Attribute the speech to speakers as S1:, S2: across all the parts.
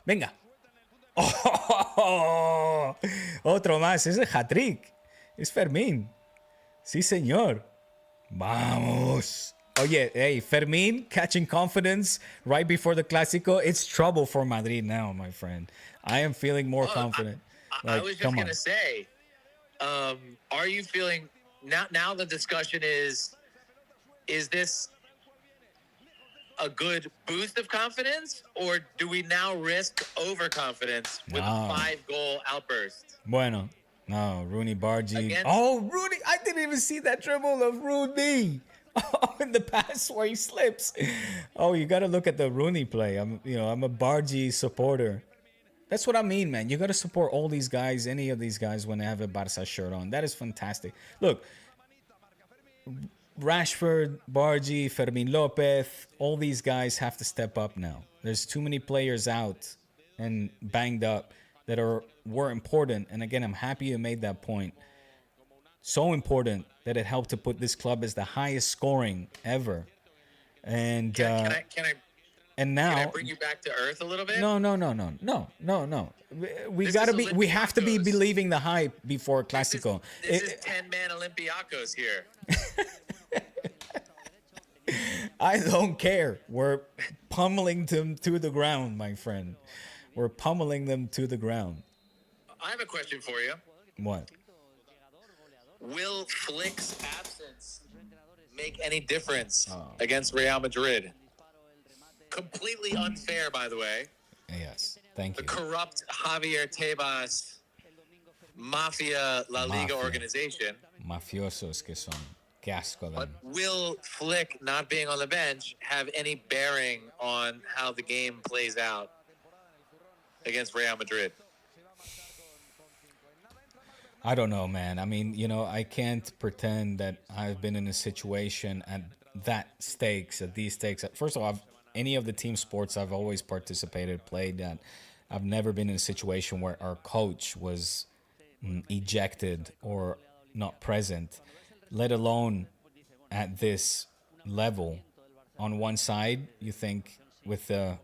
S1: Venga. Oh, otro más. Es el hat-trick. Es Fermín. Sí, señor. Vamos. Oye, hey, Fermín catching confidence right before the Clásico. It's trouble for Madrid now, my friend. I am feeling more confident.
S2: I was just going to say, are you feeling now the discussion is this a good boost of confidence, or do we now risk overconfidence with a 5-goal outburst?
S1: Bueno, no, Rooney Bargy. Oh, Rooney! I didn't even see that dribble of Rooney. Oh, in the pass where he slips. Oh, you got to look at the Rooney play. I'm a Bargy supporter. That's what I mean, man. You got to support all these guys, any of these guys, when they have a Barca shirt on. That is fantastic. Look, Rashford, Bargy, Fermin Lopez, all these guys have to step up now. There's too many players out and banged up that were important. And again, I'm happy you made that point. So important that it helped to put this club as the highest scoring ever. And
S2: can I bring you back to earth a little bit?
S1: No. We have to be believing the hype before Clásico.
S2: This is 10-man Olympiacos here.
S1: I don't care. We're pummeling them to the ground, my friend. We're pummeling them to the ground.
S2: I have a question for you.
S1: What?
S2: Will Flick's absence make any difference against Real Madrid? Completely unfair, by the way.
S1: Yes, thank you.
S2: The corrupt Javier Tebas Mafia LaLiga organization.
S1: Mafiosos que son. Qué asco.
S2: But will Flick not being on the bench have any bearing on how the game plays out against Real Madrid?
S1: I don't know, man. I mean, I can't pretend that I've been in a situation at these stakes. First of all, any of the team sports I've always participated, played at, I've never been in a situation where our coach was ejected or not present, let alone at this level. On one side, you think with el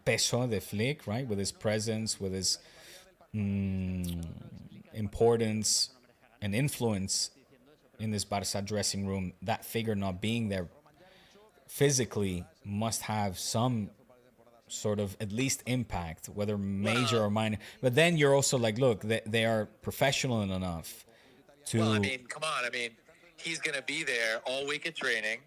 S1: peso de Flick, right? With his presence, with his importance and influence in this Barca dressing room, that figure not being there physically must have some sort of at least impact, whether major or minor. But then you're also like, look, they are professional enough to...
S2: Well, I mean, come on. I mean, he's going to be there all week at training.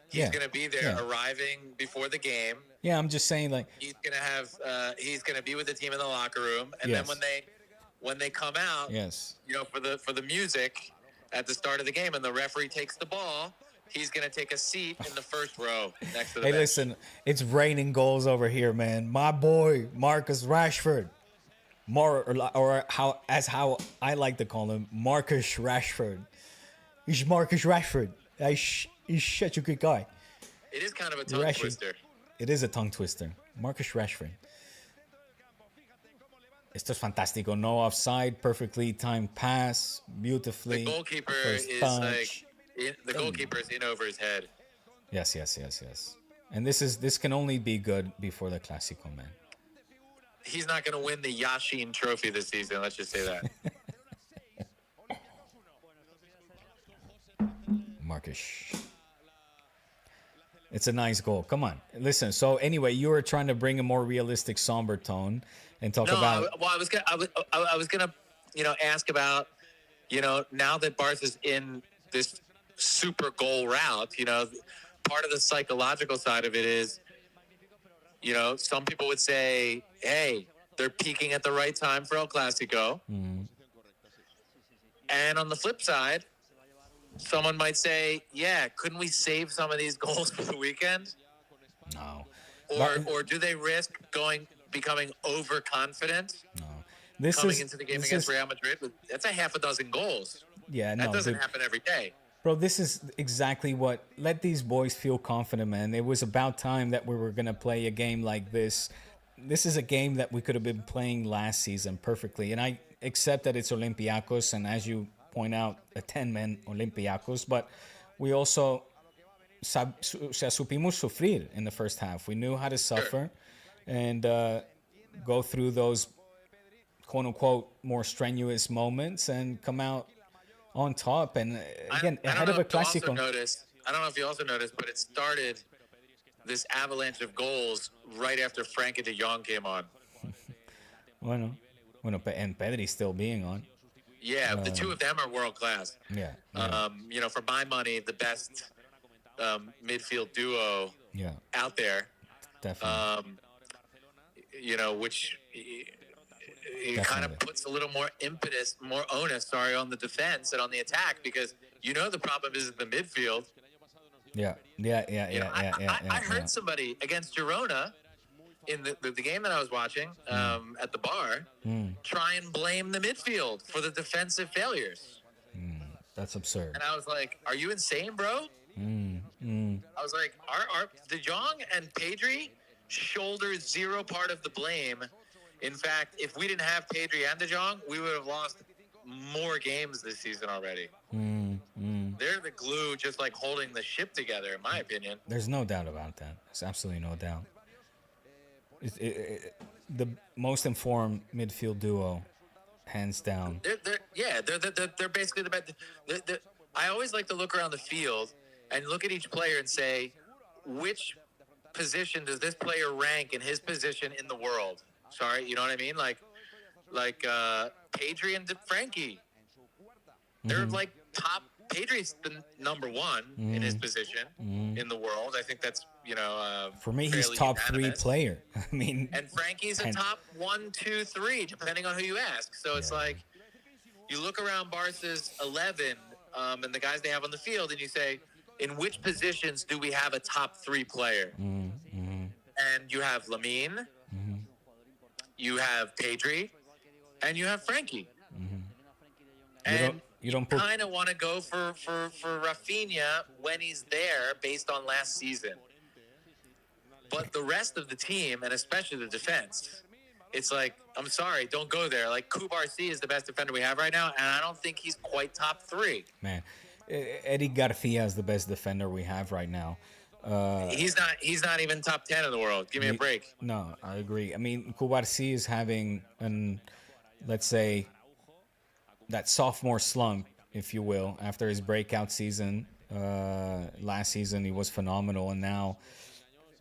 S2: He's going to be there arriving before the game.
S1: Yeah, I'm just saying, like...
S2: He's going to have... he's going to be with the team in the locker room. And then when they come out, for the music at the start of the game and the referee takes the ball, he's going to take a seat in the first row next to the bench.
S1: Listen, it's raining goals over here, man. My boy, Marcus Rashford. How I like to call him, Marcus Rashford. He's Marcus Rashford. He's such a good guy.
S2: It is kind of a tongue twister.
S1: It is a tongue twister. Marcus Rashford. Esto es fantástico. No offside, perfectly timed pass, beautifully.
S2: The goalkeeper the goalkeeper is in over his head.
S1: Yes. And this can only be good before the Clásico, man.
S2: He's not going to win the Yashin trophy this season. Let's just say that.
S1: Marcus. It's a nice goal. Come on. Listen, so anyway, you were trying to bring a more realistic, somber tone and talk about...
S2: I was gonna ask about, now that Barca's in this super goal route, part of the psychological side of it is, some people would say, hey, they're peaking at the right time for El Clásico. And on the flip side, someone might say, yeah, couldn't we save some of these goals for the weekend?
S1: No.
S2: Or do they risk becoming overconfident?
S1: No.
S2: Coming into the game against Real Madrid? That's a half a dozen goals.
S1: Yeah,
S2: that doesn't happen every day.
S1: Bro, this is exactly what... Let these boys feel confident, man. It was about time that we were going to play a game like this. This is a game that we could have been playing last season perfectly. And I accept that it's Olympiacos, and as you point out, a 10-man Olympiacos, but we also supimos sufrir in the first half. We knew how to suffer, and go through those quote unquote more strenuous moments and come out on top. And again, ahead of a Clásico.
S2: I don't know if you also noticed, but it started this avalanche of goals right after Frenkie de Jong came on.
S1: Bueno, and Pedri still being on.
S2: Yeah, the two of them are world class.
S1: Yeah.
S2: You know, for my money, the best midfield duo out there.
S1: Definitely.
S2: You know, which it kind of puts a little more impetus, more onus, on the defense and on the attack, because you know the problem is in the midfield. I heard somebody against Girona in the game that I was watching at the bar try and blame the midfield for the defensive failures.
S1: That's absurd.
S2: And I was like, are you insane, bro? I was like, are De Jong and Pedri shoulder zero part of the blame. In fact, if we didn't have Pedri and De Jong, we would have lost more games this season already. They're the glue, just like holding the ship together, in my opinion.
S1: There's no doubt about that. There's absolutely no doubt. The most informed midfield duo, hands down.
S2: They're basically the best. I always like to look around the field and look at each player and say, which position does this player rank in his position in the world? Sorry, you know what I mean? Like Pedri and FRENKIE. They're like top. Pedri's the number one in his position in the world. I think that's,
S1: for me, he's top
S2: unanimous.
S1: 3 player. I mean,
S2: and FRENKIE's a top 1, 2, 3, depending on who you ask. So it's like, you look around Barca's 11 and the guys they have on the field, and you say, in which positions do we have a top 3 player? And you have Lamine, you have Pedri, and you have FRENKIE. And you don't kind of want to go for RAPHINHA when he's there based on last season. But the rest of the team, and especially the defense, it's like, I'm sorry, don't go there. Like, Cubarsí is the best defender we have right now, and I don't think he's quite top 3.
S1: Man, Eddie Garcia is the best defender we have right now.
S2: He's not even top 10 in the world. Give me a break.
S1: No, I agree. I mean, Cubarsí is having let's say, that sophomore slump, if you will, after his breakout season. Last season he was phenomenal, and now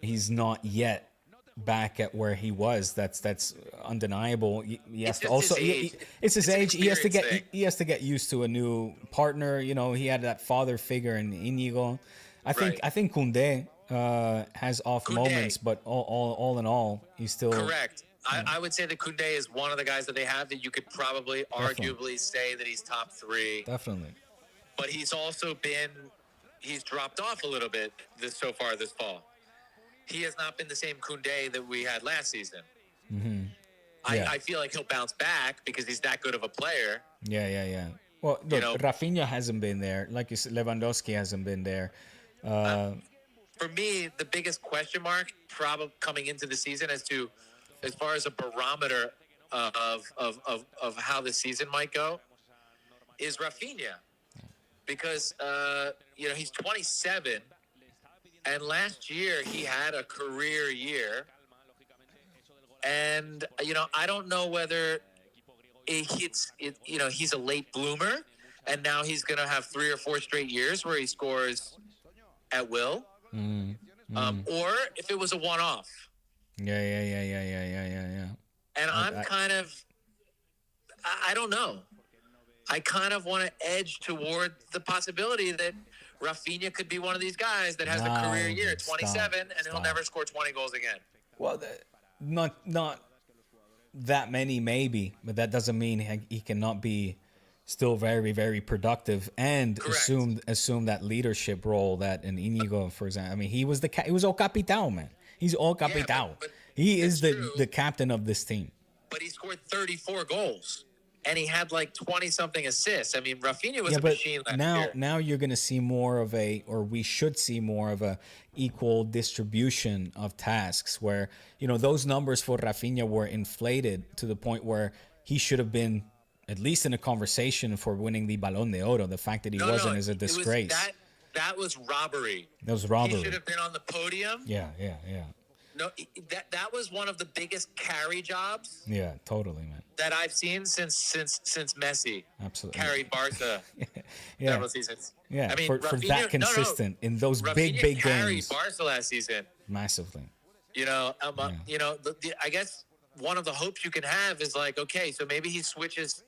S1: he's not yet back at where he was. That's undeniable. He has to also it's his age. He has to get used to a new partner. He had that father figure in Íñigo. I think Koundé has off moments, but all in all, he's still
S2: correct. I would say that Koundé is one of the guys that they have that you could probably arguably say that he's top 3.
S1: Definitely.
S2: But he's also he's dropped off a little bit so far this fall. He has not been the same Koundé that we had last season. I feel like he'll bounce back because he's that good of a player.
S1: Yeah. Well, look, RAPHINHA hasn't been there. Like you said, Lewandowski hasn't been there.
S2: For me, the biggest question mark probably coming into the season as far as a barometer of how the season might go is RAPHINHA. Because, he's 27, and last year he had a career year. And, I don't know whether he's a late bloomer, and now he's going to have 3 or 4 straight years where he scores at will, or if it was a one-off.
S1: Yeah.
S2: And I don't know. I kind of want to edge toward the possibility that RAPHINHA could be one of these guys that has a career year at 27 and he'll never score 20 goals again.
S1: Well, not that many maybe, but that doesn't mean he cannot be still very, very productive and assume that leadership role that in Íñigo, for example. I mean, he was all capitão, man. He's all capitão.
S2: But
S1: he is the captain of this team.
S2: But he scored 34 goals, and he had like 20-something assists. I mean, RAPHINHA was a machine last year.
S1: Now you're going to see more of we should see more of a equal distribution of tasks where, those numbers for RAPHINHA were inflated to the point where he should have been at least in a conversation for winning the Balón de Oro. The fact that he wasn't is a disgrace.
S2: That was robbery.
S1: That was robbery.
S2: He should have been on the podium.
S1: Yeah.
S2: No, that was one of the biggest carry jobs.
S1: Yeah, totally, man.
S2: That I've seen since Messi.
S1: Absolutely
S2: Carried Barca.
S1: Yeah.
S2: Several seasons.
S1: Yeah,
S2: I mean,
S1: for that consistent in those big
S2: carried
S1: games.
S2: Barca last season
S1: Massively.
S2: You know, I guess one of the hopes you can have is like, okay, so maybe he switches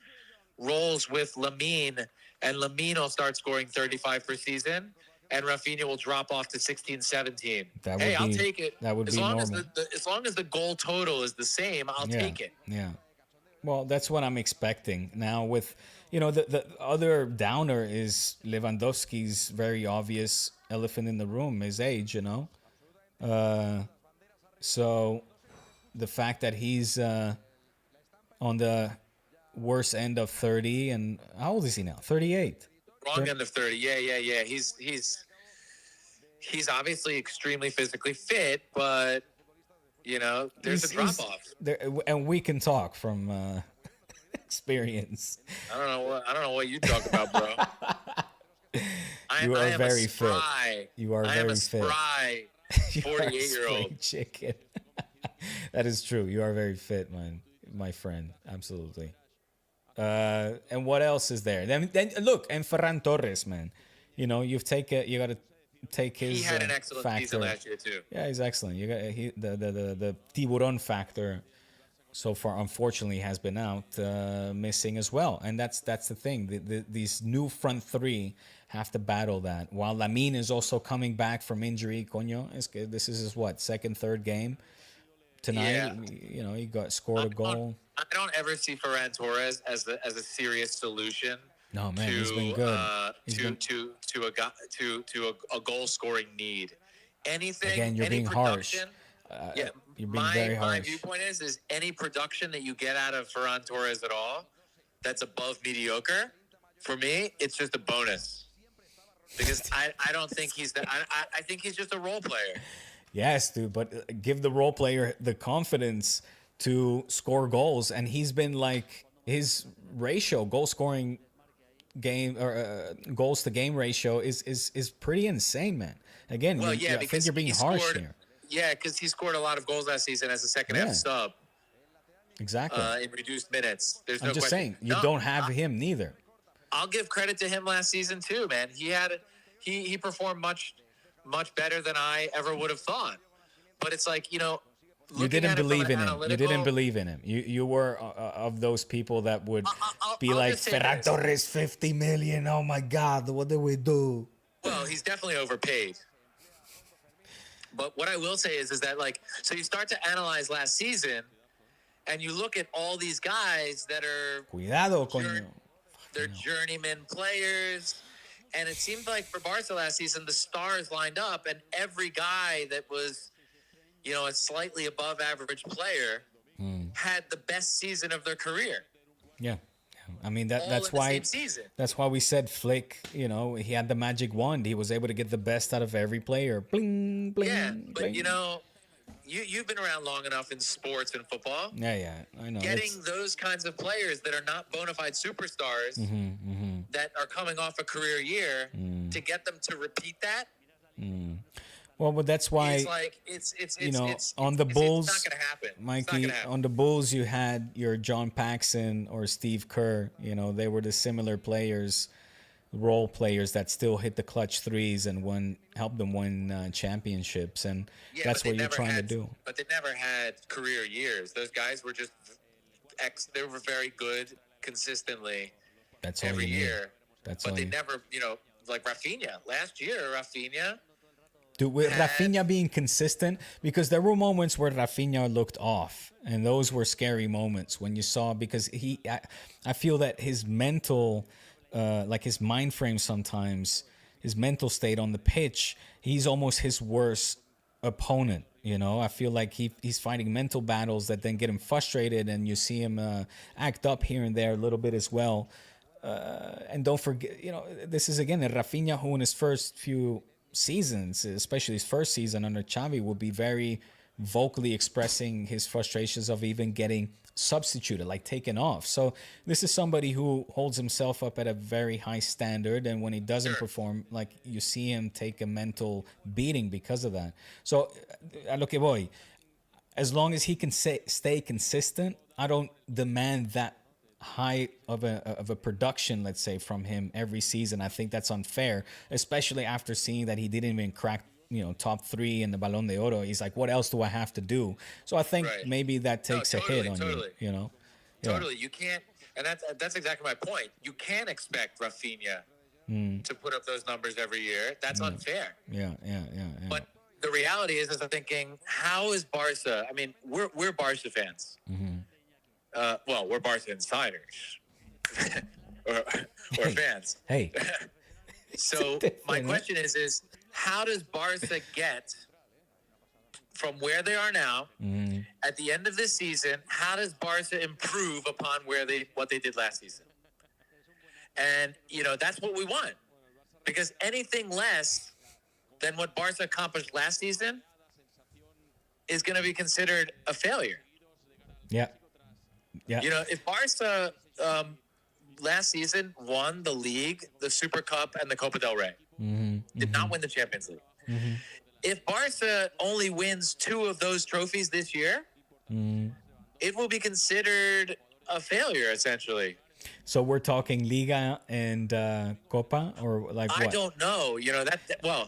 S2: roles with Lamine, and Lamine will start scoring 35 per season, and Rafinha will drop off to 16, 17. I'll take it.
S1: That would be normal.
S2: As long as the goal total is the same, I'll take it.
S1: Yeah. Well, that's what I'm expecting. Now with, the other downer is Lewandowski's very obvious elephant in the room, his age, So the fact that he's on the worst end of 30, and how old is he now? 38.
S2: Wrong end of 30. Yeah. He's obviously extremely physically fit, but there's a drop off.
S1: And we can talk from experience.
S2: I don't know what you talk about, bro.
S1: You are very fit. You are very fit.
S2: I am a spry 48-year-old
S1: chicken. That is true. You are very fit, my friend. Absolutely. And what else is there? Then look, and Ferran Torres, man. You got to take his.
S2: He had an excellent season last year too.
S1: Yeah, he's excellent. You got the tiburon factor so far, unfortunately, has been out missing as well, and that's the thing. These new front three have to battle that. While Lamine is also coming back from injury, this is his second, third game tonight.
S2: Yeah.
S1: He scored a goal.
S2: I don't ever see Ferran Torres as a serious solution.
S1: No, man, he's been good.
S2: To a goal scoring need. Anything.
S1: Again, you're being harsh. You're being very harsh.
S2: My viewpoint is any production that you get out of Ferran Torres at all that's above mediocre, for me, it's just a bonus. Because I don't think I think he's just a role player.
S1: Yes, dude, but give the role player the confidence to score goals, and he's been like his ratio, goal scoring game or goals to game ratio is pretty insane, man. Again, I think you're being harsh here.
S2: Yeah, because he scored a lot of goals last season as a second half sub.
S1: Exactly.
S2: In reduced minutes. There's
S1: I'm
S2: no
S1: just
S2: question.
S1: saying, you don't have him neither.
S2: I'll give credit to him last season too, man. He performed much better than I ever would have thought. But it's like,
S1: you didn't believe in him. You didn't believe in him. You were of those people that would be like, Ferran Torres, 50 million. Oh my God, what do we do?
S2: Well, he's definitely overpaid. But what I will say is that, so you start to analyze last season, and you look at all these guys that are
S1: Cuidado, coño.
S2: They're journeyman players. And it seemed like for Barca last season, the stars lined up, and every guy that was, a slightly above average player had the best season of their career.
S1: Yeah. I mean, that's why we said Flick, he had the magic wand. He was able to get the best out of every player. Bling, bling,
S2: yeah, but
S1: bling.
S2: You've been around long enough in sports and football.
S1: Yeah, I know.
S2: Getting those kinds of players that are not bona fide superstars that are coming off a career year to get them to repeat that.
S1: Well, but that's why on the Bulls,
S2: it's not gonna happen.
S1: Mikey. On the Bulls, you had your John Paxson or Steve Kerr. They were the similar players, role players that still hit the clutch threes and helped them win championships, and that's what you're trying to do.
S2: But they never had career years. Those guys were just they were very good consistently.
S1: That's all
S2: every
S1: you need.
S2: Year. But they never, like Rafinha last year. Rafinha.
S1: Dude, with Rafinha being consistent, because there were moments where Rafinha looked off, and those were scary moments when you saw, because I feel that his mental, his mind frame sometimes, his mental state on the pitch, he's almost his worst opponent. I feel like he's fighting mental battles that then get him frustrated, and you see him act up here and there a little bit as well. And don't forget, this is again a Rafinha who in his first few seasons, especially his first season under Xavi, will be very vocally expressing his frustrations of even getting substituted, like taken off. So this is somebody who holds himself up at a very high standard, and when he doesn't perform, you see him take a mental beating because of that. So a lo que voy, as long as he can stay consistent, I don't demand that high of a production, let's say, from him every season. I think that's unfair, especially after seeing that he didn't even crack, top 3 in the Balón de Oro. He's like, what else do I have to do? So I think maybe that takes a hit on you, Yeah.
S2: Totally. You can't, and that's exactly my point. You can't expect Rafinha to put up those numbers every year. That's unfair.
S1: Yeah.
S2: But the reality is I'm thinking, how is Barca? I mean, we're Barca fans. Well, we're Barca insiders or fans.
S1: Hey.
S2: So my question is how does Barca get from where they are now at the end of this season? How does Barca improve upon what they did last season? And that's what we want, because anything less than what Barca accomplished last season is going to be considered a failure.
S1: Yeah.
S2: If Barca last season won the league, the Super Cup, and the Copa del Rey, did not win the Champions League. If Barca only wins 2 of those trophies this year, it will be considered a failure, essentially.
S1: So we're talking Liga and Copa, or like what?
S2: I don't know.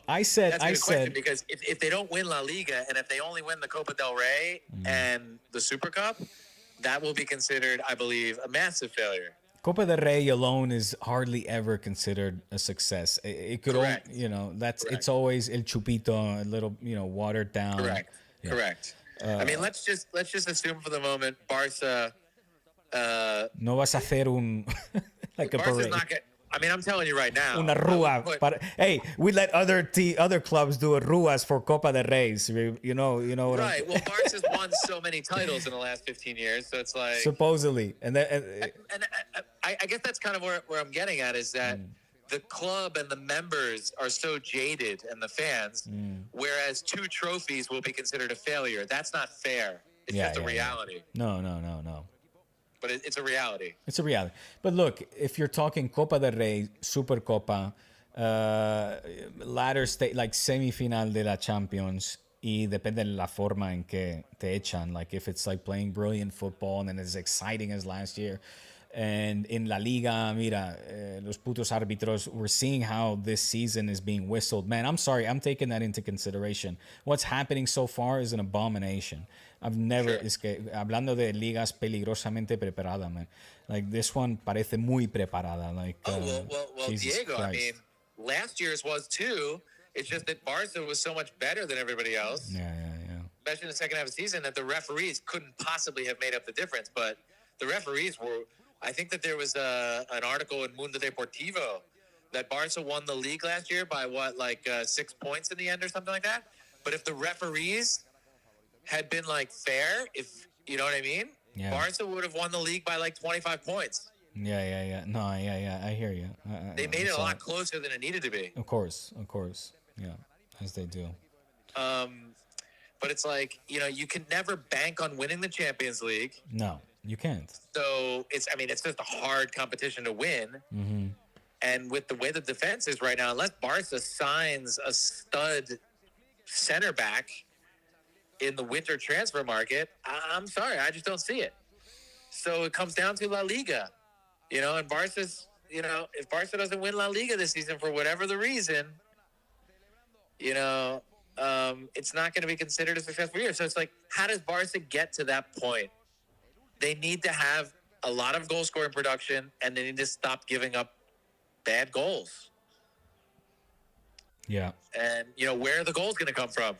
S1: I said
S2: question, because if they don't win La Liga and if they only win the Copa del Rey and the Super Cup, that will be considered, I believe, a massive failure.
S1: Copa del Rey alone is hardly ever considered a success. It could, it's always el chupito, a little, watered down.
S2: Correct. I mean, let's just assume for the moment Barca.
S1: No vas a hacer like a parade.
S2: I mean, I'm telling you right now.
S1: Una rua. Hey, we let other clubs do a ruas for Copa del Rey. You know what
S2: right. Well, Barca's won so many titles in the last 15 years, so it's like
S1: supposedly. And
S2: I guess that's kind of where I'm getting at, is that the club and the members are so jaded, and the fans, whereas 2 trophies will be considered a failure. That's not fair. It's just a reality.
S1: No.
S2: But it's a reality.
S1: It's a reality. But look, if you're talking Copa del Rey, Super Copa, latter stage, like semifinal de la Champions, y depende de la forma en que te echan. Like if it's like playing brilliant football and as exciting as last year. And in La Liga, mira, los putos árbitros, we're seeing how this season is being whistled. Man, I'm sorry, I'm taking that into consideration. What's happening so far is an abomination. I've never, hablando de ligas peligrosamente preparadas, man. Like this one parece muy preparada. Like,
S2: well, Diego, Christ. I mean, last year's was too. It's just that Barca was so much better than everybody else.
S1: Yeah.
S2: Especially in the second half of the season, that the referees couldn't possibly have made up the difference. But the referees were, I think that there was an article in Mundo Deportivo that Barca won the league last year by 6 points in the end or something like that. But if the referees had been fair, if you know what I mean, Barca would have won the league by 25 points.
S1: Yeah. No, I hear you.
S2: They made it a lot closer than it needed to be.
S1: Of course. Yeah, as they do.
S2: But it's you can never bank on winning the Champions League.
S1: No, you can't.
S2: So it's just a hard competition to win. And with the way the defense is right now, unless Barca signs a stud center back in the winter transfer market, I'm sorry, I just don't see it. So it comes down to La Liga, and Barca's, if Barca doesn't win La Liga this season for whatever the reason, it's not going to be considered a successful year. So it's how does Barca get to that point? They need to have a lot of goal scoring production, and they need to stop giving up bad goals.
S1: Yeah.
S2: And, where are the goals going to come from?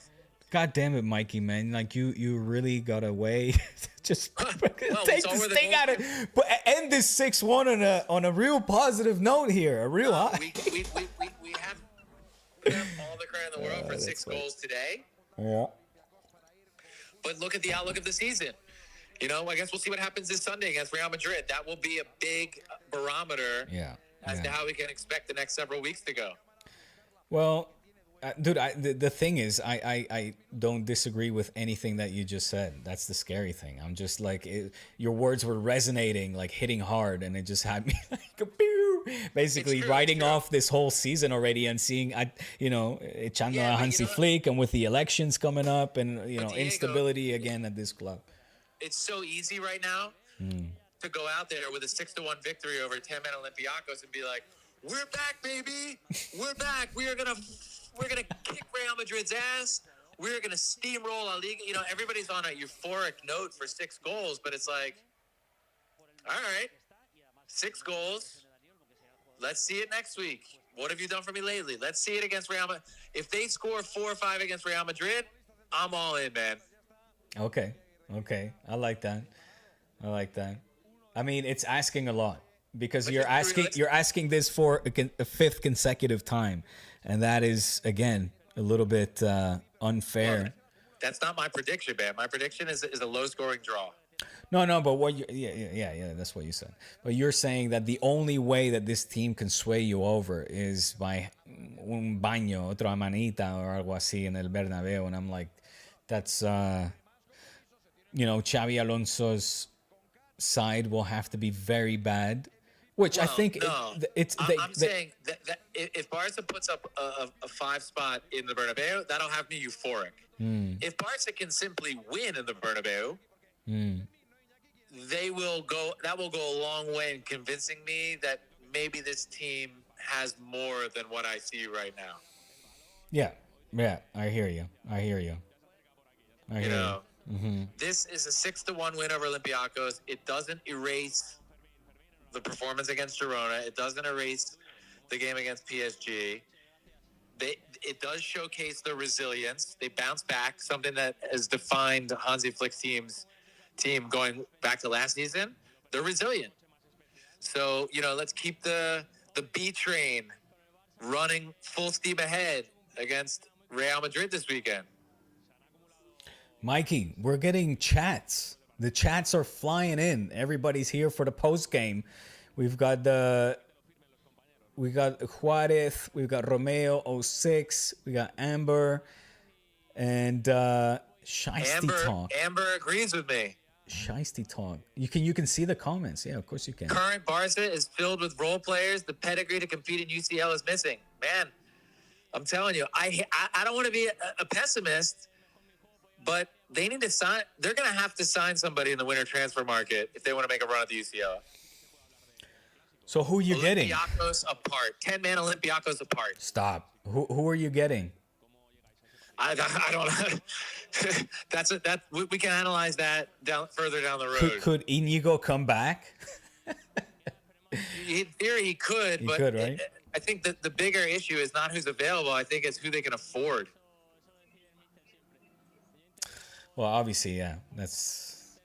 S1: God damn it, Mikey, man. You really got away. Just take this thing out of it. But end this 6-1 on a real positive note here. A real high.
S2: We have all the credit in the world for 6 goals today.
S1: Yeah.
S2: But look at the outlook of the season. I guess we'll see what happens this Sunday against Real Madrid. That will be a big barometer as to how we can expect the next several weeks to go.
S1: Well, dude, the thing is, I don't disagree with anything that you just said. That's the scary thing. I'm just your words were resonating, hitting hard, and it just had me pew. basically
S2: true,
S1: writing
S2: it's true.
S1: off this whole season already and seeing, echando
S2: Yeah,
S1: a
S2: but
S1: Hansi Flick, and with the elections coming up and,
S2: Diego,
S1: instability again at this club.
S2: it's so easy right now to go out there with a 6-1 victory over 10-man Olympiacos and be like, "We're back, baby. We're back. We're gonna kick Real Madrid's ass. We're gonna steamroll LaLiga." You know, everybody's on a euphoric note for 6 goals, but it's like, all right, 6 goals. Let's see it next week. What have you done for me lately? Let's see it against Real Madrid. If they score 4 or 5 against Real Madrid, I'm all in, man.
S1: Okay. I like that. I mean, it's asking a lot because
S2: But
S1: you're
S2: just be
S1: asking this for a 5th consecutive time, and that is again a little bit unfair.
S2: Well, that's not my prediction, man. My prediction is a low-scoring draw.
S1: No, but what that's what you said. But you're saying that the only way that this team can sway you over is by un baño, otra manita, or algo así en el Bernabéu, and I'm like, that's Xavi Alonso's side will have to be very bad, which I think
S2: no. I'm saying that if Barca puts up a 5 spot in the Bernabeu, that'll have me euphoric. If Barca can simply win in the Bernabeu, that will go a long way in convincing me that maybe this team has more than what I see right now.
S1: Yeah, I hear you.
S2: This is a 6-1 win over Olympiacos. It doesn't erase the performance against Girona. It doesn't erase the game against PSG. It does showcase their resilience. They bounce back, something that has defined Hansi Flick's team going back to last season. They're resilient. So, let's keep the B train running full steam ahead against Real Madrid this weekend.
S1: Mikey, we're getting chats. The chats are flying in. Everybody's here for the post game. We got Juarez, we've got Romeo 06, we got Amber, and Shiesty Talk.
S2: Amber agrees with me.
S1: Shiesty Talk. You can see the comments. Yeah, of course you can.
S2: Current Barca is filled with role players. The pedigree to compete in UCL is missing. Man, I'm telling you, I don't want to be a pessimist, but they need to sign. They're going to have to sign somebody in the winter transfer market if they want to make a run at the UCL.
S1: So who are you getting?
S2: Olympiacos apart. 10-man Olympiacos apart.
S1: Stop. Who are you getting?
S2: I don't. We can analyze that further down the road.
S1: Could Inigo come back?
S2: In theory, he could.
S1: He
S2: but
S1: could, right?
S2: I think that the bigger issue is not who's available. I think it's who they can afford.
S1: Well, obviously, yeah. That's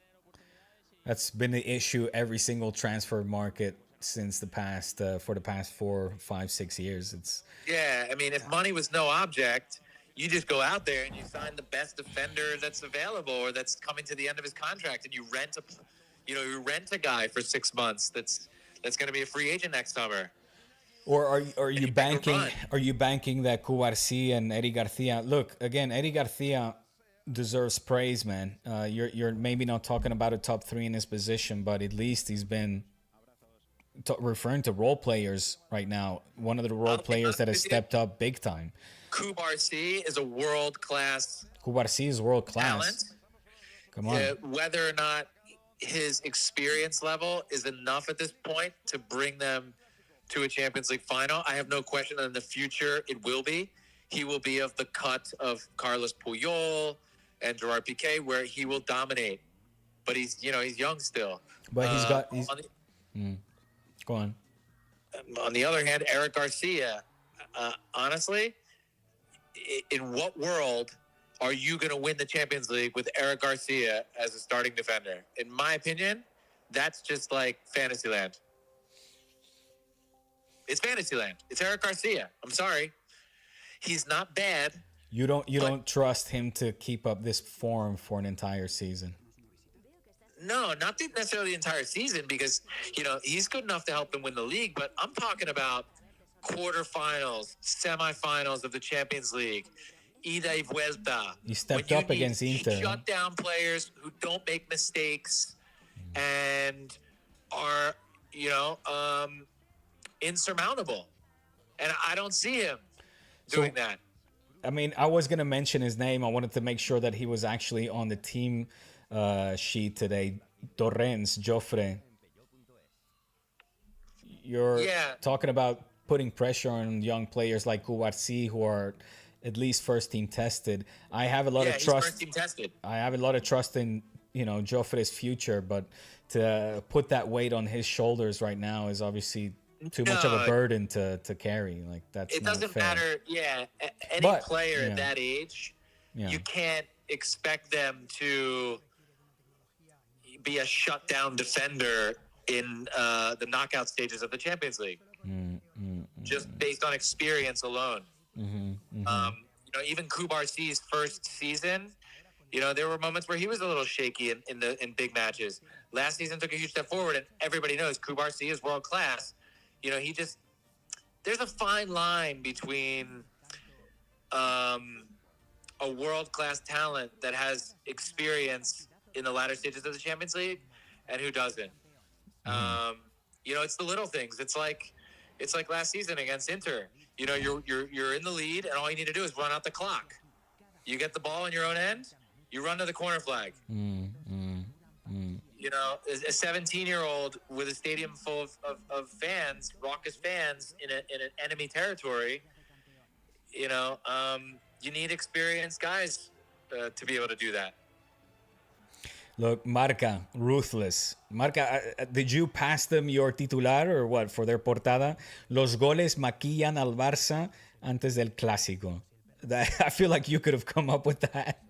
S1: been the issue every single transfer market since for the past 4, 5, 6 years.
S2: Yeah, I mean, if money was no object, you just go out there and you sign the best defender that's available or that's coming to the end of his contract, and you rent a guy for 6 months that's going to be a free agent next summer.
S1: Or are you banking? Are you banking that Cubarsí and Eddie Garcia? Look, again, Eddie Garcia deserves praise, man. You're maybe not talking about a top 3 in his position, but at least he's been referring to role players right now. One of the role players that has stepped up big time.
S2: Cubarsí is a world-class
S1: Cubarsí is world-class.
S2: talent.
S1: Come on.
S2: Whether or not his experience level is enough at this point to bring them to a Champions League final, I have no question that in the future it will be. He will be of the cut of Carlos Puyol and Gerard Piqué, where he will dominate. But he's young still.
S1: But Go on.
S2: On the other hand, Eric Garcia, honestly, in what world are you going to win the Champions League with Eric Garcia as a starting defender? In my opinion, that's just like Fantasyland. It's Fantasyland. It's Eric Garcia. I'm sorry. He's not bad.
S1: You don't trust him to keep up this form for an entire season.
S2: No, not necessarily the entire season, because he's good enough to help them win the league. But I'm talking about quarterfinals, semifinals of the Champions League, ida y vuelta.
S1: He stepped up against Inter.
S2: Shut down players who don't make mistakes and are insurmountable. And I don't see him doing that.
S1: I mean, I was going to mention his name. I wanted to make sure that he was actually on the team sheet today. Torrens, Joffre. You're talking about putting pressure on young players like Cubarsí, who are at least first team tested. I have a lot of trust.
S2: First team tested.
S1: I have a lot of trust in, Joffre's future, but to put that weight on his shoulders right now is obviously too much of a burden to carry. Like, that's
S2: it
S1: not
S2: doesn't
S1: fair.
S2: Matter. Yeah, any player at that age, you can't expect them to be a shutdown defender in the knockout stages of the Champions League, just based on experience alone. Even Cubarsí's first season, there were moments where he was a little shaky in big matches. Last season took a huge step forward, and everybody knows Cubarsí is world class. There's a fine line between a world class talent that has experience in the latter stages of the Champions League and who doesn't. It's the little things. It's like last season against Inter. You're in the lead, and all you need to do is run out the clock. You get the ball in your own end, you run to the corner flag. A 17-year-old with a stadium full of fans, raucous fans in an enemy territory, you need experienced guys to be able to do that.
S1: Look, Marca, ruthless. Marca, did you pass them your titular or what for their portada? Los goles maquillan al Barça antes del Clásico. I feel like you could have come up with that.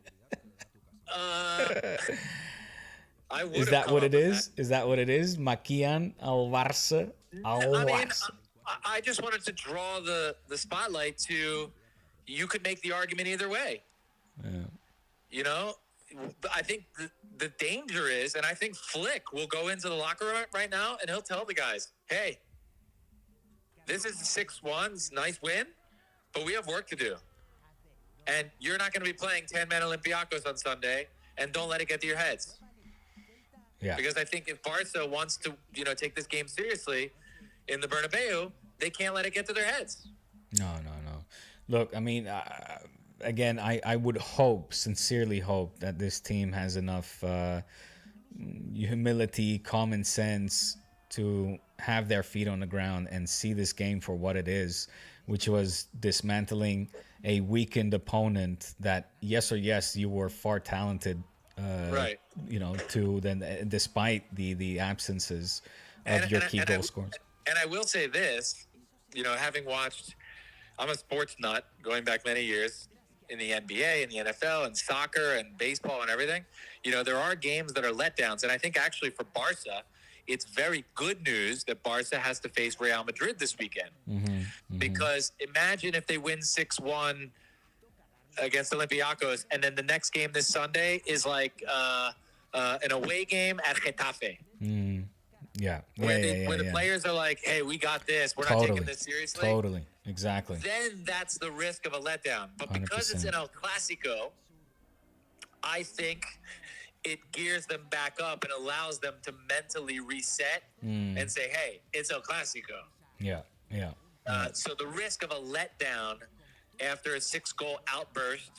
S1: Is that what it is? Is that what it is? Maquillan al Barça.
S2: I just wanted to draw the spotlight to, you could make the argument either way. I think the danger is, and I think Flick will go into the locker room right now and he'll tell the guys, hey, this is 6-1, nice win, but we have work to do. And you're not going to be playing 10-man Olympiacos on Sunday, and don't let it get to your heads. Yeah. Because I think if Barca wants to, take this game seriously in the Bernabeu, they can't let it get to their heads.
S1: No. Look, I mean, again, I would sincerely hope that this team has enough humility, common sense to have their feet on the ground and see this game for what it is, which was dismantling a weakened opponent that, yes, you were far talented, right? Despite the absences of your key goal scorers.
S2: And I will say this, having watched, I'm a sports nut going back many years in the NBA and the NFL and soccer and baseball and everything. There are games that are letdowns, and I think actually for Barca, it's very good news that Barca has to face Real Madrid this weekend. Because imagine if they win 6-1 against Olympiacos, and then the next game this Sunday is like an away game at Getafe. Where the players are like, hey, we got this. We're not taking this seriously.
S1: Totally. Exactly.
S2: Then that's the risk of a letdown. But because 100%. It's in El Clásico, I think it gears them back up and allows them to mentally reset and say, hey, it's El Clásico.
S1: Yeah.
S2: So the risk of a letdown after a 6-goal outburst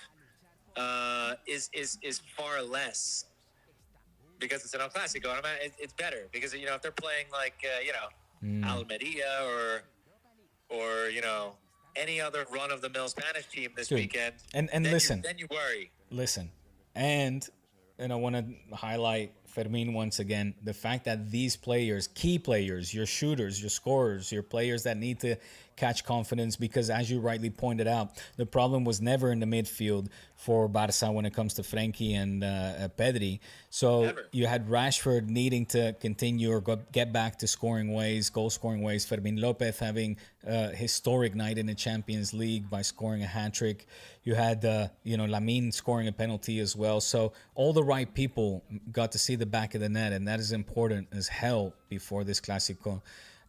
S2: is far less because it's an El Clásico. And it's better because, if they're playing like, Almeria or any other run-of-the-mill Spanish team this weekend,
S1: and then
S2: listen, then you worry.
S1: Listen, and I want to highlight Fermin once again, the fact that these players, key players, your shooters, your scorers, your players that need to catch confidence, because as you rightly pointed out, the problem was never in the midfield for Barca when it comes to FRENKIE and Pedri. So you had Rashford needing to continue or get back to scoring ways, goal scoring ways. Fermin Lopez having a historic night in the Champions League by scoring a hat-trick. You had, Lamine scoring a penalty as well. So all the right people got to see the back of the net, and that is important as hell before this Clásico.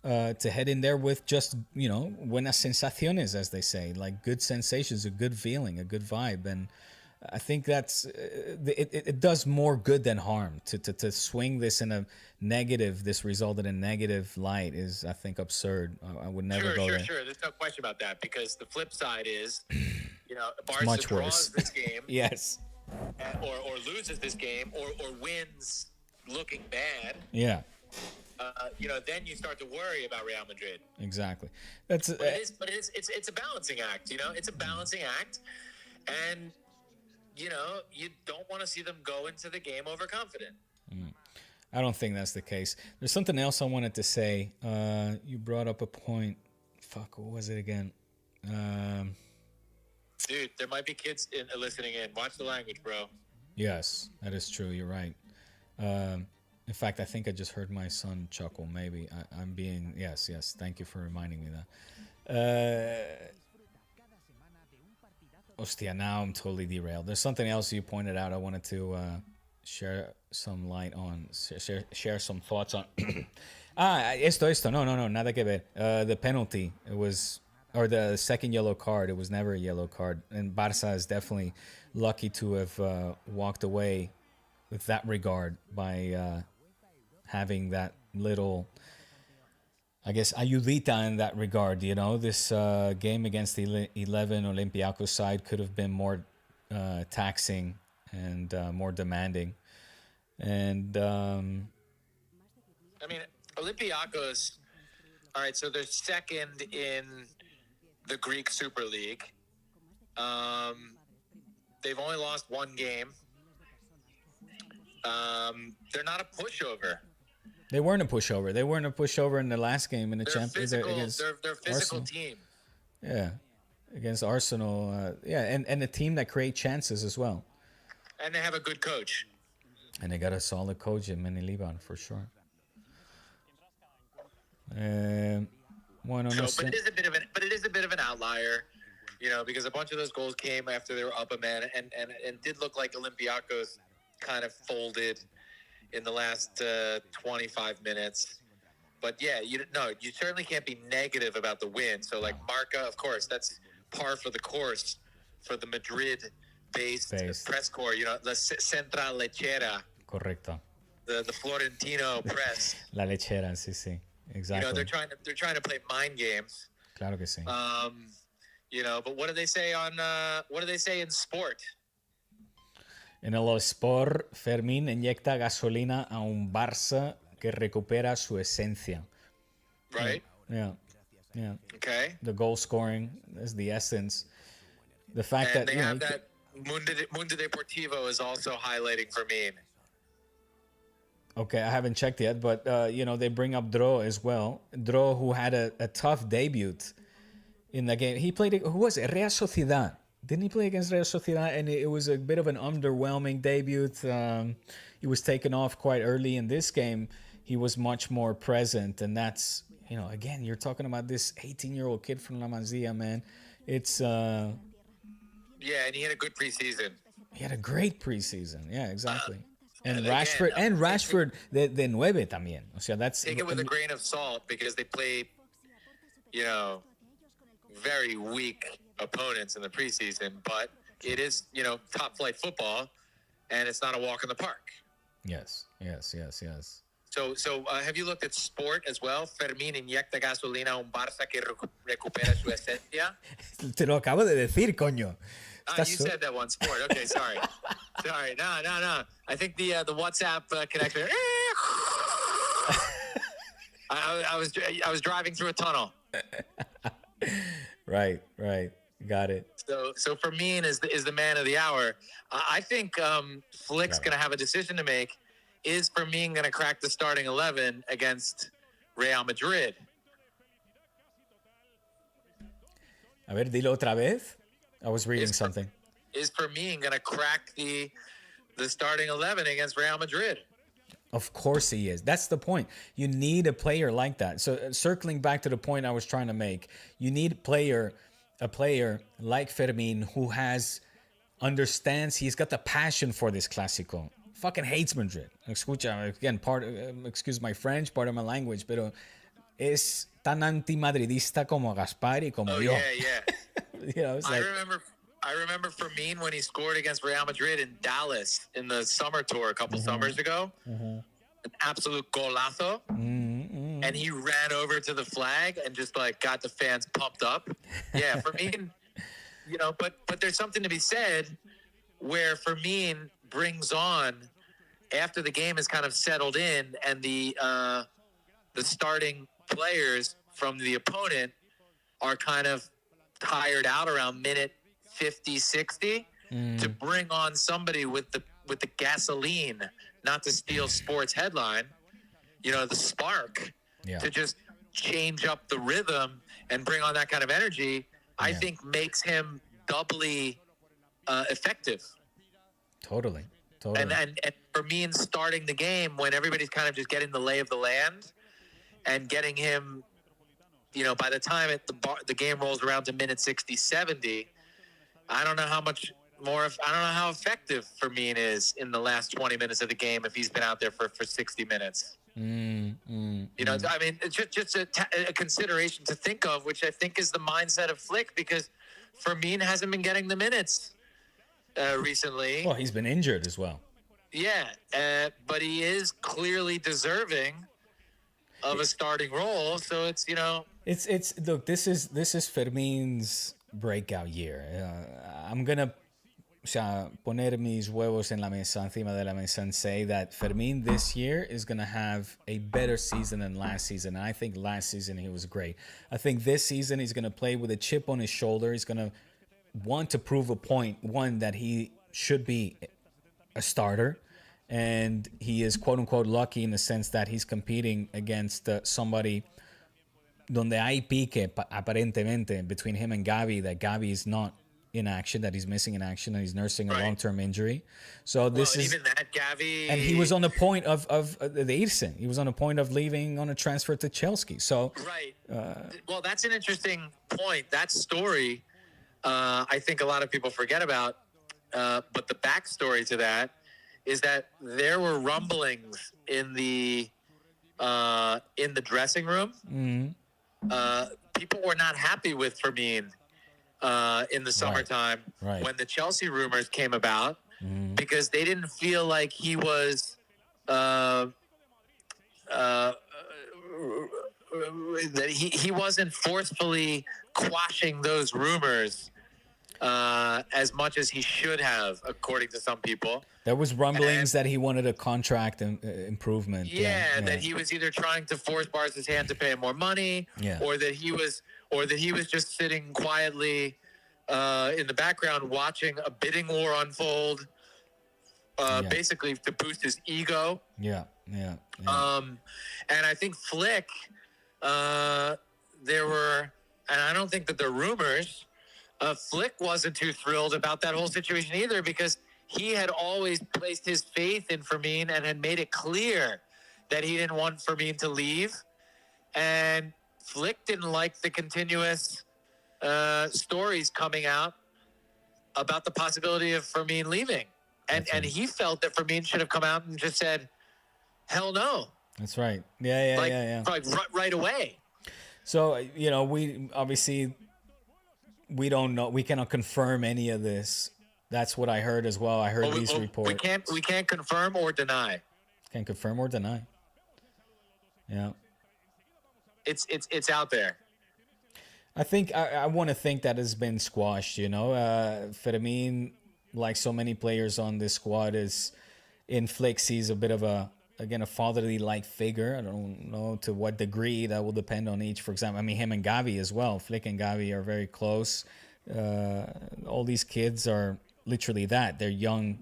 S1: To head in there with just, buenas sensaciones, as they say, like good sensations, a good feeling, a good vibe. And I think that's it does more good than harm to swing this in a negative. This resulted in negative light is, I think, absurd. I would never go there.
S2: Sure. There's no question about that, because the flip side is, Barca
S1: much
S2: draws
S1: worse.
S2: this game,
S1: Yes.
S2: or loses this game, or wins looking bad.
S1: Yeah.
S2: Then you start to worry about Real Madrid.
S1: Exactly. That's.
S2: It's a balancing act. It's a balancing act, and you don't want to see them go into the game overconfident.
S1: I don't think that's the case. There's something else I wanted to say. You brought up a point. Fuck, what was it again?
S2: Dude, there might be kids listening in. Watch the language, bro.
S1: Yes, that is true. You're right. In fact, I think I just heard my son chuckle. Maybe I'm being... Yes. Thank you for reminding me that. Hostia, now I'm totally derailed. There's something else you pointed out I wanted to share some light on. Share some thoughts on. Esto. No, nada que ver. The penalty, it was... Or the second yellow card, it was never a yellow card. And Barça is definitely lucky to have walked away with that regard by having that little, I guess, ayudita in that regard. This game against the 11 Olympiacos side could have been more taxing and more demanding. And
S2: Olympiacos, all right, so they're second in the Greek Super League. They've only lost one game. They're not a pushover.
S1: They weren't a pushover. They weren't a pushover in the last game in the Champions League against
S2: they're a physical
S1: Arsenal.
S2: team.
S1: Yeah, against Arsenal. And a team that create chances as well.
S2: And they have a good coach.
S1: And they got a solid coach in Manny Liban for sure. But
S2: it is a bit of an outlier, because a bunch of those goals came after they were up a man, and did look like Olympiacos kind of folded in the last 25 minutes. But yeah, you certainly can't be negative about the win. So like Barca, of course, that's par for the course for the Madrid-based press corps. La Central Lechera.
S1: Correcto.
S2: The Florentino press.
S1: La Lechera, sí. Exactly.
S2: They're trying to play mind games.
S1: Claro que sí.
S2: But what do they say in sport?
S1: En el sport, Fermín inyecta gasolina a un Barça que recupera su esencia.
S2: Right?
S1: Yeah.
S2: Okay.
S1: The goal scoring is the essence. The fact that
S2: they have that Mundo Deportivo is also highlighting Fermin.
S1: Okay, I haven't checked yet, but they bring up Dro as well. Dro, who had a tough debut in the game. He played, who was it? Real Sociedad. Didn't he play against Real Sociedad? And it was a bit of an underwhelming debut. He was taken off quite early in this game. He was much more present, and that's, again, you're talking about this 18-year-old kid from La Masia, man. It's
S2: yeah, and he had a good preseason.
S1: He had a great preseason. Yeah, exactly. And Rashford, de nueve también. O sea, that's...
S2: Take it with a grain of salt, because they played, very weak opponents in the preseason, but it is, top flight football, and it's not a walk in the park.
S1: Yes.
S2: So have you looked at sport as well? Fermín inyecta gasolina a un Barça que recupera su esencia.
S1: Te lo acabo de decir, coño.
S2: You said that one, sport. Okay, sorry. Sorry. No. I think the WhatsApp connection. I was driving through a tunnel.
S1: Right. Got it.
S2: So Fermin is the man of the hour. I think Flick's going to have a decision to make. Is Fermin going to crack the starting 11 against Real Madrid?
S1: A ver, dilo otra vez. I was reading something.
S2: Is Fermin going to crack the starting 11 against Real Madrid?
S1: Of course he is. That's the point. You need a player like that. So circling back to the point I was trying to make, you need a player like Fermin who understands, he's got the passion for this Clásico. Fucking hates Madrid. Escucha, again, excuse my French, part of my language, pero es tan anti-madridista como Gaspar y como yo.
S2: Yeah.
S1: It's like,
S2: I remember Fermin when he scored against Real Madrid in Dallas in the summer tour a couple summers ago. An absolute golazo. And he ran over to the flag and just like got the fans pumped up. Yeah, Fermin, you know, but there's something to be said where Fermin brings on after the game is kind of settled in and the starting players from the opponent are kind of tired out around minute 50, 60 to bring on somebody with the gasoline, not to steal sports headline, you know, the spark to just change up the rhythm and bring on that kind of energy, I think makes him doubly effective. Totally. And for me, in starting the game when everybody's kind of just getting the lay of the land and getting him, you know, by the time the game rolls around to minute 60, 70, I don't know how much more. I don't know how effective Fermin is in the last 20 minutes of the game if he's been out there for 60 minutes. You know, I mean, it's just a consideration to think of, which I think is the mindset of Flick, because Fermin hasn't been getting the minutes recently.
S1: Well, he's been injured as well.
S2: Yeah, but he is clearly deserving of a starting role. So it's, you know,
S1: it's look, this is Fermin's breakout year. I'm gonna poner mis huevos en la mesa, encima de la mesa, and say that Fermin this year is gonna have a better season than last season. And I think last season he was great. I think this season he's gonna play with a chip on his shoulder. He's gonna want to prove a point, one, that he should be a starter, and he is quote unquote lucky in the sense that he's competing against somebody donde hay pique aparentemente between him and Xavi, that Xavi is not in action, that he's missing in action, and he's nursing a long-term injury. So this is
S2: even that Xavi,
S1: and he was on the point of the Irse. He was on the point of leaving on a transfer to Chelsea. So
S2: well, that's an interesting point. That story, I think a lot of people forget about. But the backstory to that is that there were rumblings in the dressing room. People were not happy with Fermin in the summertime when the Chelsea rumors came about, because they didn't feel like he was that he wasn't forcefully quashing those rumors as much as he should have, according to some people.
S1: There was rumblings that he wanted a contract improvement.
S2: That he was either trying to force Barca's hand to pay him more money, or that he was just sitting quietly in the background watching a bidding war unfold, basically to boost his ego. And I think Flick, there were, and I don't think that the rumors, Flick wasn't too thrilled about that whole situation either, because he had always placed his faith in Fermin and had made it clear that he didn't want Fermin to leave. And Flick didn't like the continuous stories coming out about the possibility of Fermin leaving. And he felt that Fermin should have come out and just said, hell no.
S1: That's right.
S2: Like right away.
S1: So, you know, we obviously, we don't know. We cannot confirm any of this. That's what I heard as well. I heard these reports.
S2: We can't confirm or deny.
S1: Can't confirm or deny. Yeah.
S2: It's out there.
S1: I think I want to think that has been squashed, you know. Fermin, like so many players on this squad, is in Flick sees a bit of a fatherly-like figure. I don't know to what degree. That will depend on each. For example, I mean, him and Xavi as well. Flick and Xavi are very close. All these kids are literally that. They're young,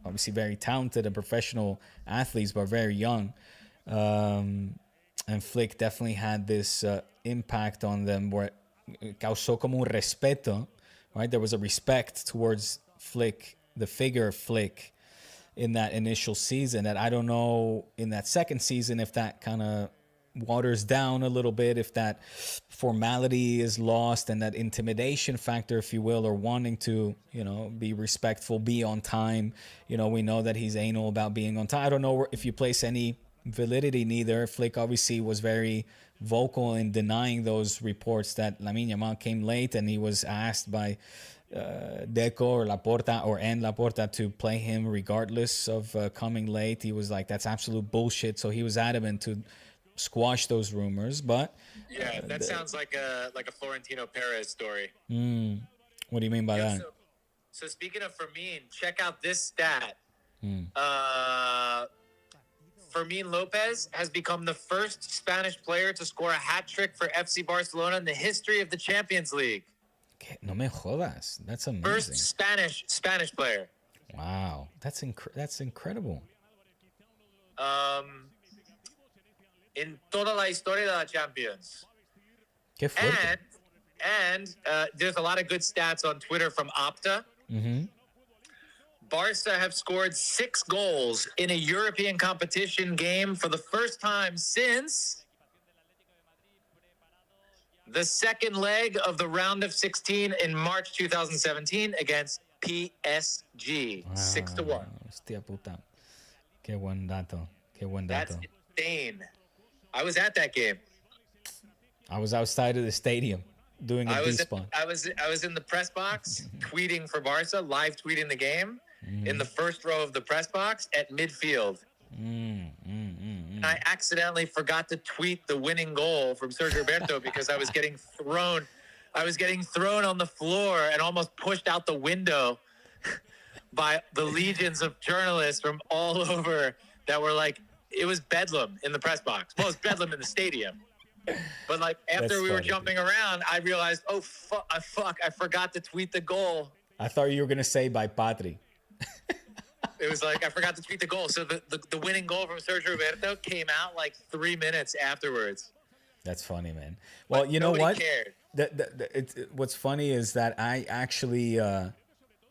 S1: obviously very talented and professional athletes, but very young. And Flick definitely had this impact on them where causó como un respeto, right? There was a respect towards Flick, the figure of Flick, in that initial season, that I don't know in that second season if that kind of waters down a little bit, if that formality is lost and that intimidation factor, if you will, or wanting to, you know, be respectful, be on time. You know, we know that he's anal about being on time. I don't know if you place any validity neither. Flick obviously was very vocal in denying those reports that Lamine Yamal came late, and he was asked by Deco or Laporta to play him regardless of coming late. He was like, that's absolute bullshit. So he was adamant to squash those rumors. But
S2: yeah, that sounds like a Florentino Perez story.
S1: What do you mean by that?
S2: So speaking of Fermin, check out this stat. Fermin Lopez has become the first Spanish player to score a hat trick for FC Barcelona in the history of the Champions League.
S1: No me jodas. That's amazing.
S2: First Spanish player.
S1: Wow, that's incredible.
S2: In toda la historia de la Champions.
S1: Qué fuerte.
S2: And there's a lot of good stats on Twitter from Opta. Barca have scored 6 goals in a European competition game for the first time since the second leg of the round of 16 in March 2017 against PSG. 6-1.
S1: Hostia puta. Qué buen dato. Qué buen
S2: That's
S1: dato.
S2: insane. I was at that game.
S1: I was outside of the stadium doing a D-spot.
S2: I was in the press box tweeting for Barca, live tweeting the game in the first row of the press box at midfield. I accidentally forgot to tweet the winning goal from Sergio Roberto because I was getting thrown on the floor and almost pushed out the window by the legions of journalists from all over that were like, it was bedlam in the press box. Well, it was bedlam in the stadium. But like after we were jumping around, I realized, oh fuck, I forgot to tweet the goal.
S1: I thought you were gonna say by Pedri.
S2: It was like I forgot to tweet the goal. So the winning goal from Sergio Roberto came out like 3 minutes afterwards.
S1: That's funny, man. Well,
S2: But
S1: you know what?
S2: Cared.
S1: What's funny is that I actually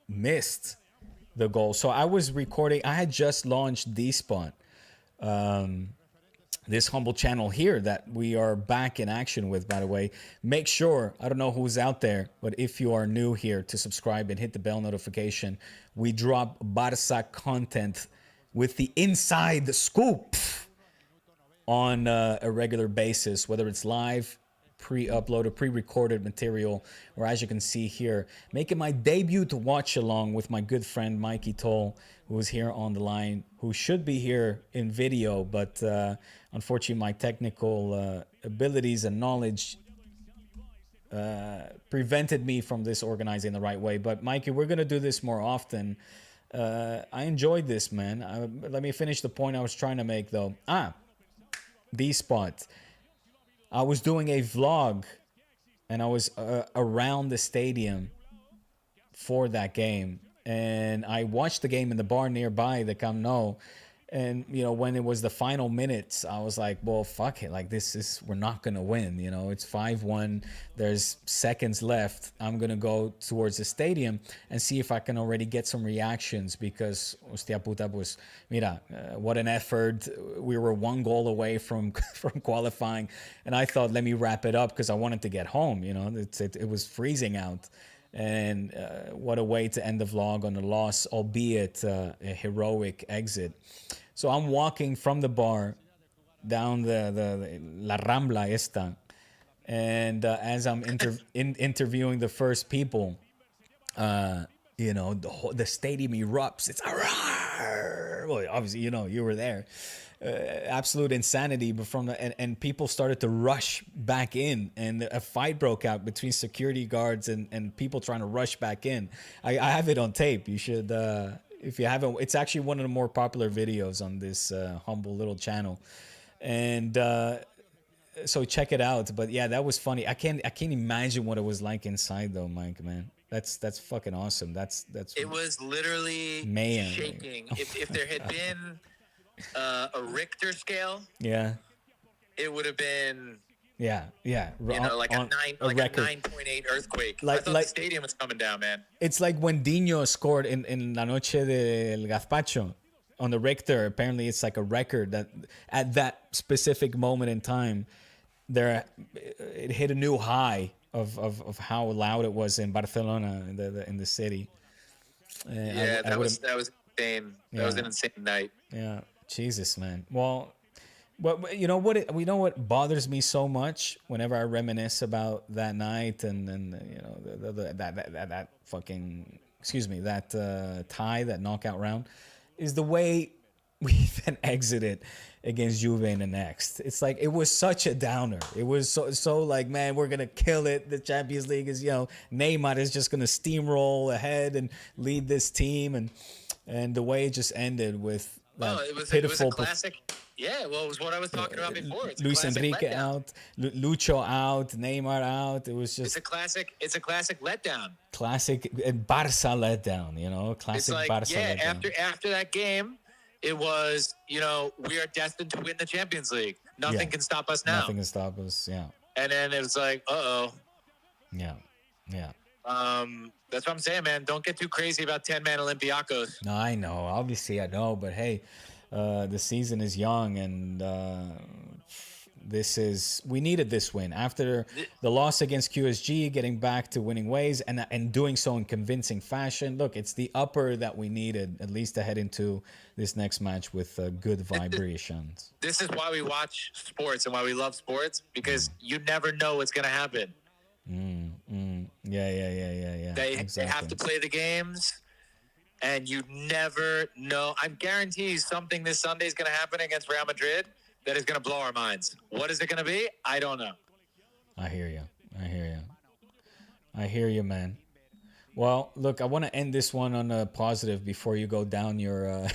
S1: missed the goal. So I was recording. I had just launched D-Spot. This humble channel here that we are back in action with, by the way. Make sure, I don't know who's out there, but if you are new here, to subscribe and hit the bell notification. We drop Barca content with the inside scoop on a regular basis, whether it's live, pre-uploaded, pre-recorded material, or as you can see here, making my debut to watch along with my good friend Mikey Toll, who is here on the line, who should be here in video, but unfortunately my technical abilities and knowledge prevented me from this organizing the right way. But Mikey, we're gonna do this more often. I enjoyed this, man. Let me finish the point I was trying to make, though. D-Spot. I was doing a vlog, and I was around the stadium for that game, and I watched the game in the bar nearby, the Camp Nou. And, you know, when it was the final minutes, I was like, well, fuck it. Like, we're not going to win. You know, it's 5-1. There's seconds left. I'm going to go towards the stadium and see if I can already get some reactions because, hostia puta, pues, mira, what an effort. We were 1 goal away from qualifying. And I thought, let me wrap it up because I wanted to get home. You know, it was freezing out. And what a way to end the vlog on a loss, albeit a heroic exit. So I'm walking from the bar down the La Rambla esta, and as I'm interviewing the first people, you know, the stadium erupts. It's well, obviously, you know, you were there. Absolute insanity, but and people started to rush back in, and a fight broke out between security guards and people trying to rush back in. I have it on tape. You should, if you haven't, it's actually one of the more popular videos on this humble little channel, and so check it out. But yeah, that was funny. I can't imagine what it was like inside though, Mike. Man, that's fucking awesome. That's
S2: it was literally shaking. If there had been a Richter scale,
S1: yeah,
S2: it would have been,
S1: yeah,
S2: you know, like a 9.8 earthquake. I thought the stadium was coming down, man.
S1: It's like when Dino scored in La Noche del Gazpacho on the Richter. Apparently, it's like a record that at that specific moment in time, it hit a new high of how loud it was in Barcelona, in the city.
S2: Yeah, that was insane. That was an insane night.
S1: Yeah. Jesus, man. Well, But you know what? We know what bothers me so much whenever I reminisce about that night and you know that fucking excuse me that tie, that knockout round, is the way we then exited against Juve in the next. It's like it was such a downer. It was so like, man, we're gonna kill it. The Champions League is, you know, Neymar is just gonna steamroll ahead and lead this team, and the way it just ended with that
S2: It was
S1: pitiful
S2: a classic. Yeah, well, it was what I was talking about before. It's a
S1: Luis
S2: classic
S1: Enrique
S2: letdown.
S1: out, Lucho out, Neymar out. It was just
S2: It's a classic letdown.
S1: classic Barca letdown. You know,
S2: It's
S1: classic
S2: like,
S1: Barca
S2: yeah,
S1: letdown.
S2: after that game, it was, you know, we are destined to win the Champions League. Nothing
S1: Yeah.
S2: can stop us now.
S1: Nothing can stop us. Yeah,
S2: And then it was like,
S1: yeah.
S2: that's what I'm saying, man. Don't get too crazy about 10-man Olympiacos.
S1: No, I know. Obviously, I know. But hey, the season is young, and we needed this win after the loss against QSG, getting back to winning ways and doing so in convincing fashion. Look, it's the upper that we needed, at least to head into this next match with good vibrations.
S2: This is why we watch sports and why we love sports, because you never know what's going to happen.
S1: Yeah.
S2: They
S1: exactly.
S2: have to play the games, and you never know. I guarantee you something this Sunday is going to happen against Real Madrid that is going to blow our minds. What is it going to be? I don't know.
S1: I hear you, man. Well, look, I want to end this one on a positive before you go down your...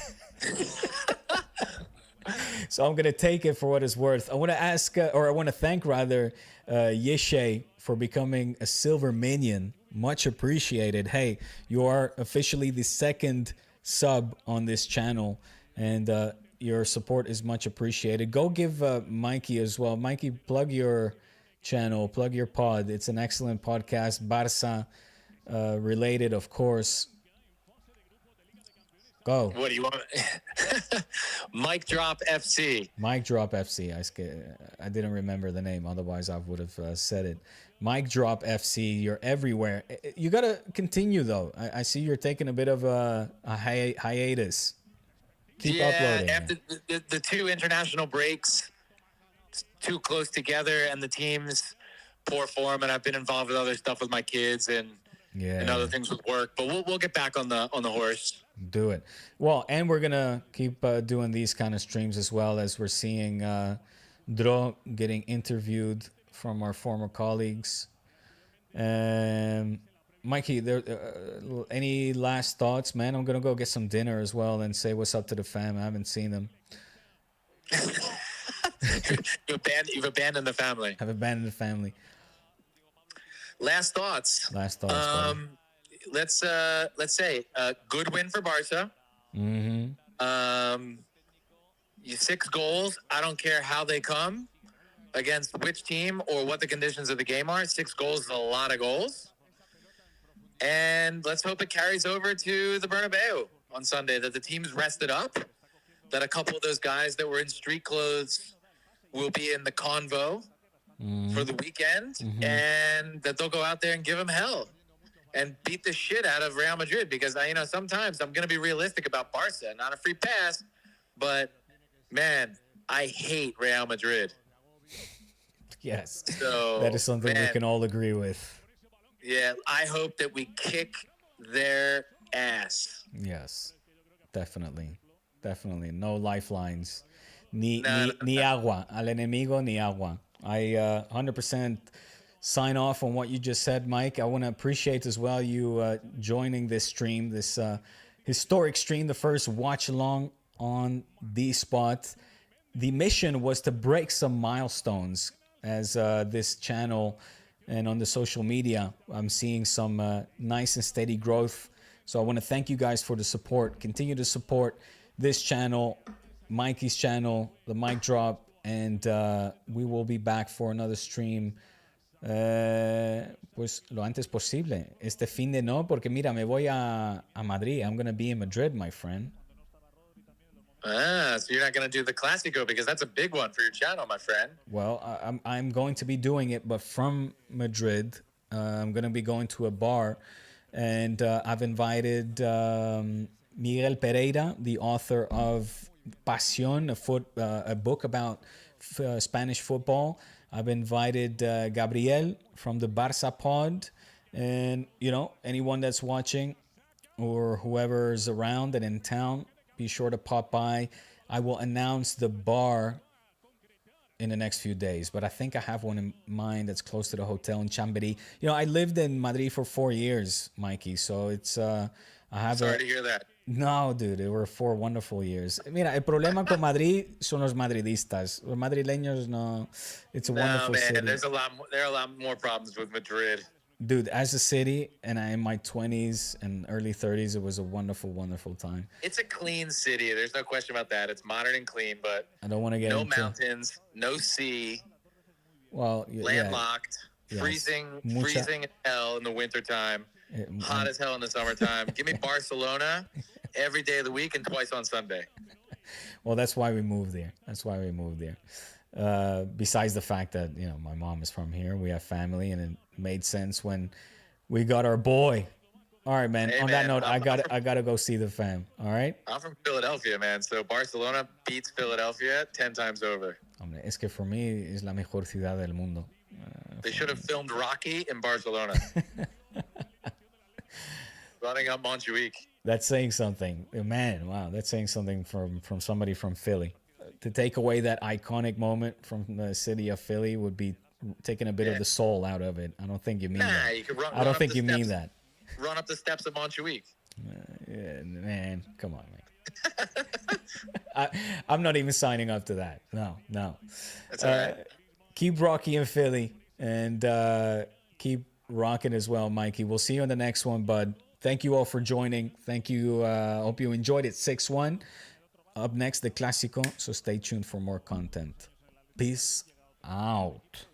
S1: So I'm going to take it for what it's worth. I want to ask, or I want to thank rather, Yeshe for becoming a silver minion. Much appreciated. Hey, you are officially the second sub on this channel, and your support is much appreciated. Go give Mikey as well. Mikey, plug your channel, plug your pod. It's an excellent podcast, Barça related, of course. Go.
S2: What do you want? Mic Drop FC.
S1: Mic Drop FC. I didn't remember the name. Otherwise, I would have said it. Mic Drop FC. You're everywhere. You got to continue, though. I see you're taking a bit of a hiatus. Keep uploading.
S2: After the two international breaks, too close together, and the team's poor form, and I've been involved with other stuff with my kids and other things with work. But we'll get back on the horse.
S1: Do it. Well, and we're gonna keep doing these kind of streams as well, as we're seeing Dro getting interviewed from our former colleagues. Mikey, there any last thoughts, man? I'm gonna go get some dinner as well and say what's up to the fam. I haven't seen them.
S2: You've abandoned the family.
S1: I've abandoned the family.
S2: Last thoughts.
S1: Buddy.
S2: Let's say a good win for Barca. 6 goals. I don't care how they come, against which team or what the conditions of the game are. 6 goals is a lot of goals. And let's hope it carries over to the Bernabeu on Sunday, that the team's rested up, that a couple of those guys that were in street clothes will be in the convo for the weekend, and that they'll go out there and give them hell and beat the shit out of Real Madrid. Because sometimes I'm going to be realistic about Barca, not a free pass, but man, I hate Real Madrid.
S1: Yes,
S2: so
S1: that is something we can all agree with.
S2: Yeah, I hope that we kick their ass.
S1: Yes, definitely. No lifelines. Ni agua. Al enemigo ni agua. I 100% sign off on what you just said, Mike. I want to appreciate as well you joining this stream, this historic stream, the first watch along on the spot. The mission was to break some milestones as this channel and on the social media. I'm seeing some nice and steady growth. So I want to thank you guys for the support. Continue to support this channel, Mikey's channel, the Mic Drop, and we will be back for another stream pues lo antes posible. Este fin de no, porque mira, me voy a Madrid. I'm going to be in Madrid, my friend.
S2: So you're not going to do the Clásico, because that's a big one for your channel, my friend.
S1: Well, I'm going to be doing it, but from Madrid. I'm going to be going to a bar, and I've invited Miguel Pereira, the author of Pasión, a book about Spanish football. I've invited Gabriel from the Barça pod, and anyone that's watching or whoever's around and in town, be sure to pop by. I will announce the bar in the next few days, but I think I have one in mind that's close to the hotel in Chamberí. I lived in Madrid for 4 years, Mikey, so it's I have
S2: Sorry to hear that.
S1: No, dude, it were 4 wonderful years. Mira, el problema con Madrid son los madridistas. Los madrileños, no. It's a wonderful
S2: man,
S1: city.
S2: There are a lot more problems with Madrid.
S1: Dude, as a city, and in my 20s and early 30s, it was a wonderful, wonderful time.
S2: It's a clean city. There's no question about that. It's modern and clean, but
S1: I don't want to get
S2: no
S1: into...
S2: mountains, no sea,
S1: landlocked,
S2: yes. freezing hell in the wintertime, hot as hell in the summertime. Give me Barcelona every day of the week and twice on Sunday.
S1: Well, that's why we moved there. Besides the fact that, my mom is from here, we have family, and it made sense when we got our boy. All right, man.
S2: Hey,
S1: on that note, I gotta go see the fam. All right.
S2: I'm from Philadelphia, man. So Barcelona beats Philadelphia 10 times over.
S1: Hombre, es que for me es la mejor ciudad del mundo.
S2: They should have filmed Rocky in Barcelona. Running up Montjuic.
S1: That's saying something, man. Wow, that's saying something from somebody from Philly. To take away that iconic moment from the city of Philly would be taking a bit of the soul out of it. I don't think you mean that.
S2: You could
S1: I don't think you mean that.
S2: Run up the steps of Montjuic.
S1: Yeah, man, come on, man. I'm not even signing up to that. No.
S2: That's all right.
S1: Keep rocking in Philly, and keep rocking as well, Mikey. We'll see you on the next one, bud. Thank you all for joining. Thank you. Hope you enjoyed it. 6-1. Up next, the Clásico. So stay tuned for more content. Peace out.